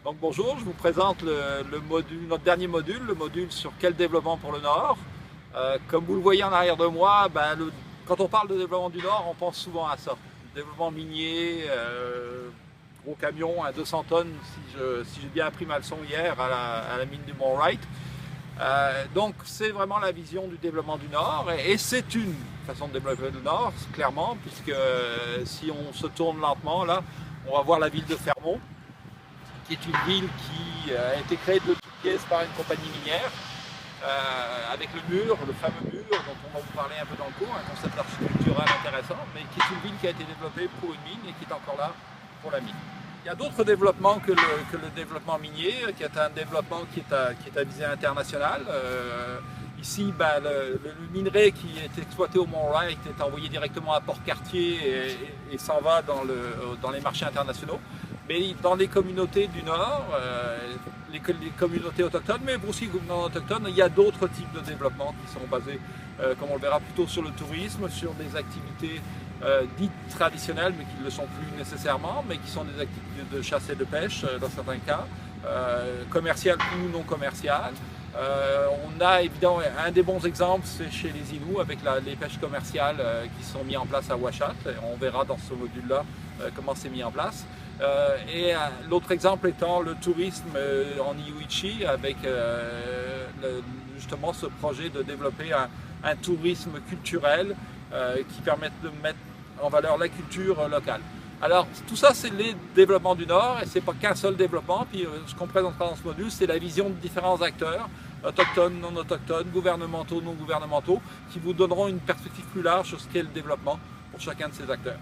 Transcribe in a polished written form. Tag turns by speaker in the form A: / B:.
A: Donc bonjour, je vous présente notre dernier module, le module sur quel développement pour le Nord. Comme vous le voyez en arrière de moi, quand on parle de développement du Nord, on pense souvent à ça. Développement minier, gros camion à 200 tonnes, si j'ai bien appris ma leçon hier à la mine du Mont Wright. Donc c'est vraiment la vision du développement du Nord et c'est une façon de développer le Nord, clairement, puisque si on se tourne lentement là, on va voir la ville de Fermont, qui est une ville qui a été créée de toutes pièces par une compagnie minière, avec le mur, le fameux mur dont on va vous parler un peu dans le cours, un concept architectural intéressant, mais qui est une ville qui a été développée pour une mine et qui est encore là pour la mine. Il y a d'autres développements que le développement minier, qui est un développement qui est à visée internationale. Ici, le minerai qui est exploité au Mont Wright est envoyé directement à Port-Cartier et s'en va dans les marchés internationaux. Mais dans les communautés du Nord, les communautés autochtones, mais aussi non autochtones, il y a d'autres types de développement qui sont basés, comme on le verra, plutôt sur le tourisme, sur des activités dites traditionnelles, mais qui ne le sont plus nécessairement, mais qui sont des activités de chasse et de pêche, dans certains cas, commerciales ou non commerciales. On a évidemment un des bons exemples, c'est chez les Inuits avec les pêches commerciales qui sont mises en place à Ouachat. On verra dans ce module-là comment c'est mis en place. Et l'autre exemple étant le tourisme en Iwichi avec justement ce projet de développer un tourisme culturel qui permette de mettre en valeur la culture locale. Alors tout ça c'est les développements du Nord et c'est pas qu'un seul développement. Puis ce qu'on présentera dans ce module c'est la vision de différents acteurs, autochtones, non autochtones, gouvernementaux, non gouvernementaux, qui vous donneront une perspective plus large sur ce qu'est le développement pour chacun de ces acteurs.